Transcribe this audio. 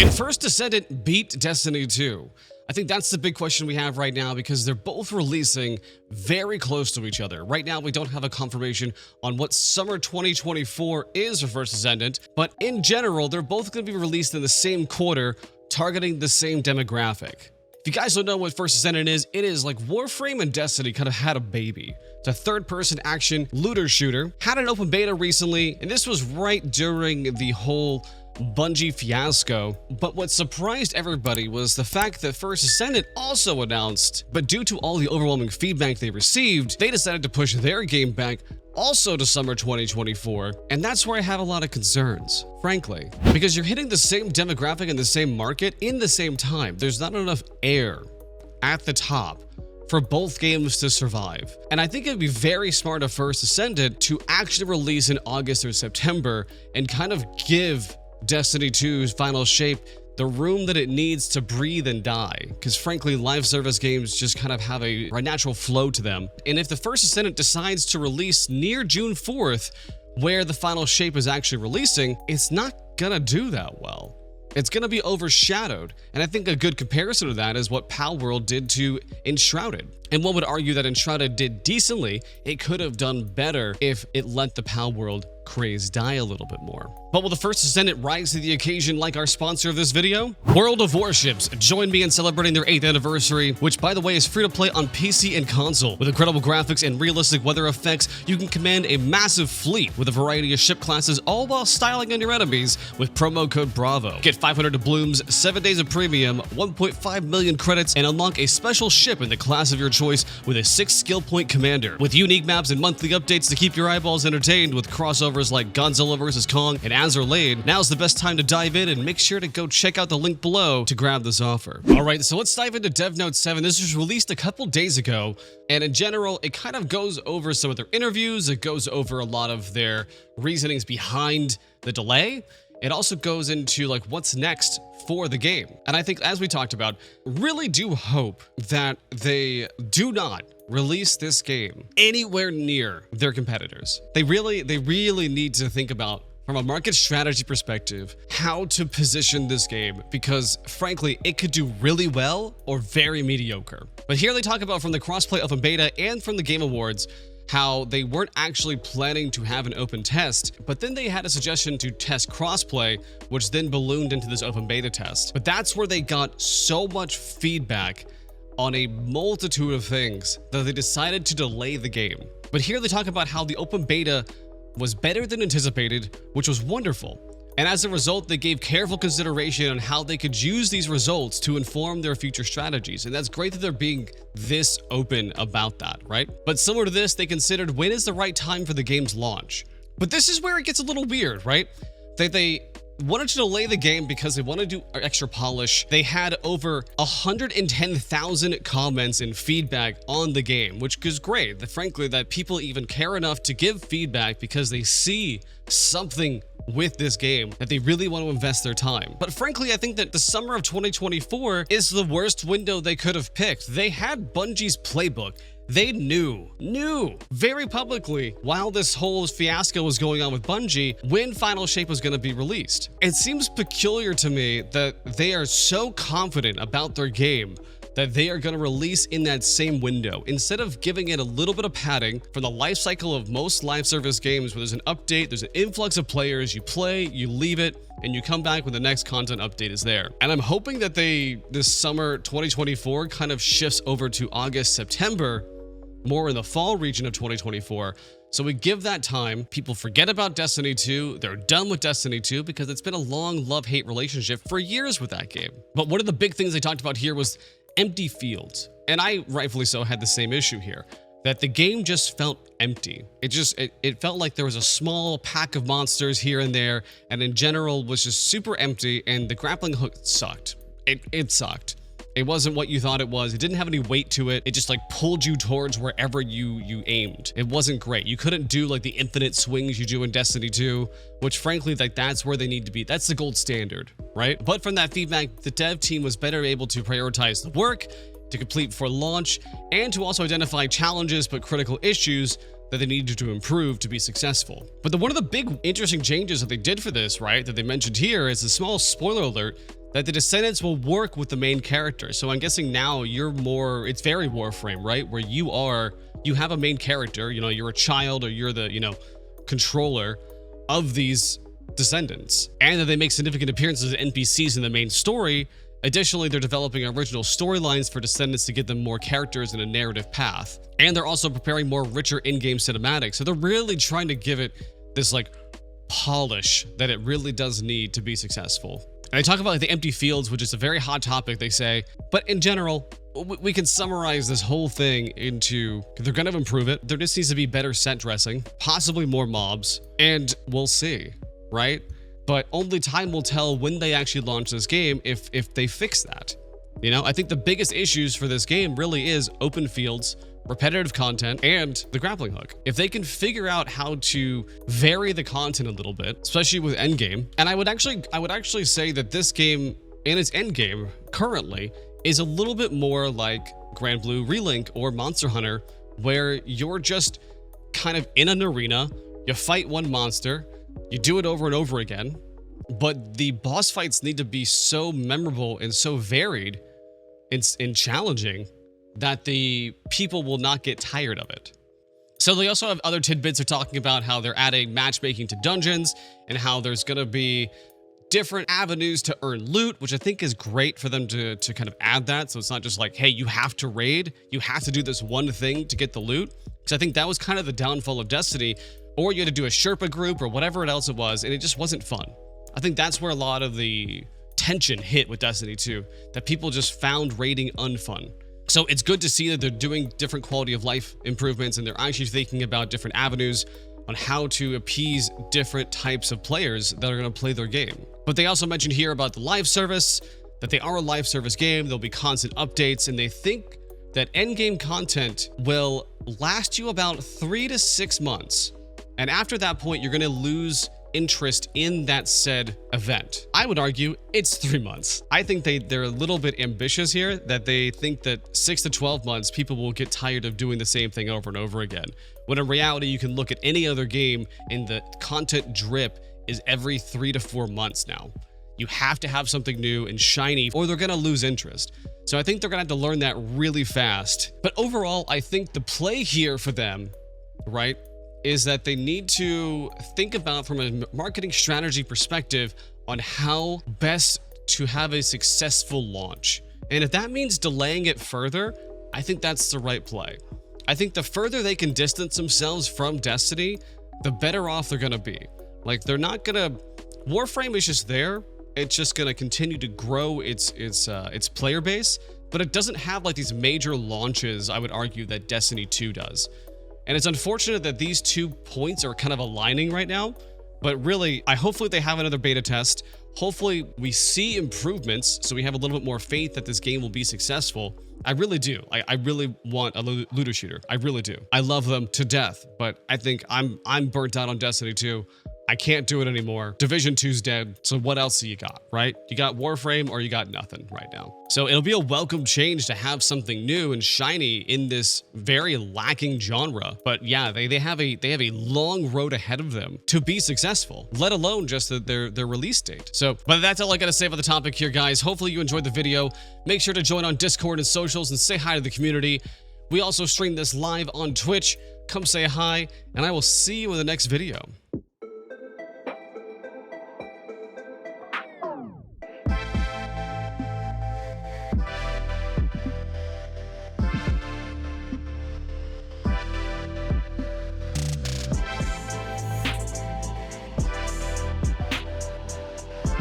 Can First Descendant beat Destiny 2? I think that's the big question we have right now because they're both releasing very close to each other. Right now, we don't have a confirmation on what summer 2024 is for First Descendant, but in general, they're both going to be released in the same quarter, targeting the same demographic. If you guys don't know what First Descendant is, it is like Warframe and Destiny kind of had a baby. It's a third-person action looter shooter. Had an open beta recently, and this was right during the whole Bungie fiasco. But what surprised everybody was the fact that First Descendant also announced, but due to all the overwhelming feedback they received, they decided to push their game back also to summer 2024, and that's where I have a lot of concerns, frankly, because you're hitting the same demographic and the same market in the same time. There's not enough air at the top for both games to survive. And I think it'd be very smart of First Descendant to actually release in August or September and kind of give Destiny 2's final shape the room that it needs to breathe and die, because frankly, live service games just kind of have a natural flow to them. And if the First Descendant decides to release near June 4th, where the final shape is actually releasing, it's not gonna do that well. It's gonna be overshadowed. And I think a good comparison to that is what Palworld did to Enshrouded. And one would argue that Enshrouded did decently. It could have done better if it let the Palworld craze die a little bit more. But will the First Descendant rise to the occasion like our sponsor of this video? World of Warships. Join me in celebrating their 8th anniversary, which by the way is free to play on PC and console. With incredible graphics and realistic weather effects, you can command a massive fleet with a variety of ship classes, all while styling on your enemies with promo code BRAVO. Get 500 doubloons, 7 days of premium, 1.5 million credits, and unlock a special ship in the class of your choice with a 6 skill point commander. With unique maps and monthly updates to keep your eyeballs entertained with crossovers like Godzilla vs. Kong and Azur Lane, now's the best time to dive in, and make sure to go check out the link below to grab this offer. Alright, so let's dive into Dev Note 7. This was released a couple days ago, and in general, it kind of goes over some of their interviews, it goes over a lot of their reasonings behind the delay. It also goes into like what's next for the game. And I think, as we talked about, really do hope that they do not release this game anywhere near their competitors. They really need to think about, from a market strategy perspective, how to position this game, because frankly, it could do really well or very mediocre. But here they talk about, from the crossplay open beta and from the Game Awards, how they weren't actually planning to have an open test, but then they had a suggestion to test crossplay, which then ballooned into this open beta test. But that's where they got so much feedback on a multitude of things that they decided to delay the game. But here they talk about how the open beta was better than anticipated, which was wonderful. And as a result, they gave careful consideration on how they could use these results to inform their future strategies. And that's great that they're being this open about that, right? But similar to this, they considered when is the right time for the game's launch. But this is where it gets a little weird, right? They wanted to delay the game because they wanted to do extra polish. They had over 110,000 comments and feedback on the game, which is great. Frankly, that people even care enough to give feedback because they see something with this game that they really want to invest their time. But frankly, I think that the summer of 2024 is the worst window they could have picked. They had Bungie's playbook. They knew very publicly while this whole fiasco was going on with Bungie when Final Shape was going to be released. It seems peculiar to me that they are so confident about their game that they are going to release in that same window, instead of giving it a little bit of padding from the life cycle of most live service games, where there's an update, there's an influx of players, you play, you leave it, and you come back when the next content update is there. And I'm hoping that this summer 2024 kind of shifts over to August, September, more in the fall region of 2024. So we give that time, people forget about Destiny 2, they're done with Destiny 2 because it's been a long love-hate relationship for years with that game. But one of the big things they talked about here was empty fields. And I, rightfully so, had the same issue here, that the game just felt empty. It felt like there was a small pack of monsters here and there, and in general was just super empty, and the grappling hook sucked. It sucked. It wasn't what you thought it was. It didn't have any weight to it. It just like pulled you towards wherever you aimed. It wasn't great. You couldn't do like the infinite swings you do in Destiny 2, which frankly, like that's where they need to be. That's the gold standard, right? But from that feedback, the dev team was better able to prioritize the work to complete for launch, and to also identify challenges but critical issues that they needed to improve to be successful. But one of the big interesting changes that they did for this, right, that they mentioned here is a small spoiler alert that the Descendants will work with the main character. So I'm guessing now it's very Warframe, right? Where you have a main character, you're a child or you're the, controller of these Descendants. And that they make significant appearances as NPCs in the main story. Additionally, they're developing original storylines for Descendants to give them more characters and a narrative path. And they're also preparing more richer in-game cinematics. So they're really trying to give it this polish that it really does need to be successful. And I talk about the empty fields, which is a very hot topic, they say. But in general, we can summarize this whole thing into they're going to improve it. There just needs to be better set dressing, possibly more mobs, and we'll see, right? But only time will tell when they actually launch this game if they fix that. I think the biggest issues for this game really is open fields, repetitive content, and the grappling hook. If they can figure out how to vary the content a little bit, especially with endgame, and I would actually say that this game and its endgame currently is a little bit more like Grand Blue Relink or Monster Hunter, where you're just kind of in an arena, you fight one monster, you do it over and over again, but the boss fights need to be so memorable and so varied and challenging that the people will not get tired of it. So they also have other tidbits. They're talking about how they're adding matchmaking to dungeons and how there's going to be different avenues to earn loot, which I think is great for them to kind of add that. So it's not just like, hey, you have to raid, you have to do this one thing to get the loot. Because I think that was kind of the downfall of Destiny, or you had to do a Sherpa group or whatever else it was, and it just wasn't fun. I think that's where a lot of the tension hit with Destiny 2, that people just found raiding unfun. So it's good to see that they're doing different quality of life improvements and they're actually thinking about different avenues on how to appease different types of players that are going to play their game. But they also mentioned here about the live service, that they are a live service game, there'll be constant updates, and they think that endgame content will last you about 3 to 6 months. And after that point, you're going to lose interest in that said event. I would argue it's 3 months. I think they're a little bit ambitious here, that they think that 6 to 12 months, people will get tired of doing the same thing over and over again. When in reality, you can look at any other game and the content drip is every 3 to 4 months now. You have to have something new and shiny or they're going to lose interest. So I think they're going to have to learn that really fast. But overall, I think the play here for them, right, is that they need to think about from a marketing strategy perspective on how best to have a successful launch. And if that means delaying it further, I think that's the right play. I think the further they can distance themselves from Destiny, the better off they're going to be. Like, they're not going to... Warframe is just there. It's just going to continue to grow its player base, but it doesn't have like these major launches, I would argue, that Destiny 2 does. And it's unfortunate that these 2 points are kind of aligning right now, but really, hopefully they have another beta test. Hopefully we see improvements, so we have a little bit more faith that this game will be successful. I really do. I really want a looter shooter. I really do. I love them to death, but I think I'm burnt out on Destiny 2. I can't do it anymore. Division 2's dead, so what else do you got, right? You got Warframe or you got nothing right now. So it'll be a welcome change to have something new and shiny in this very lacking genre. But yeah, they have a long road ahead of them to be successful, let alone just their release date. So, but that's all I gotta say about the topic here, guys. Hopefully you enjoyed the video. Make sure to join on Discord and socials and say hi to the community. We also stream this live on Twitch. Come say hi, and I will see you in the next video.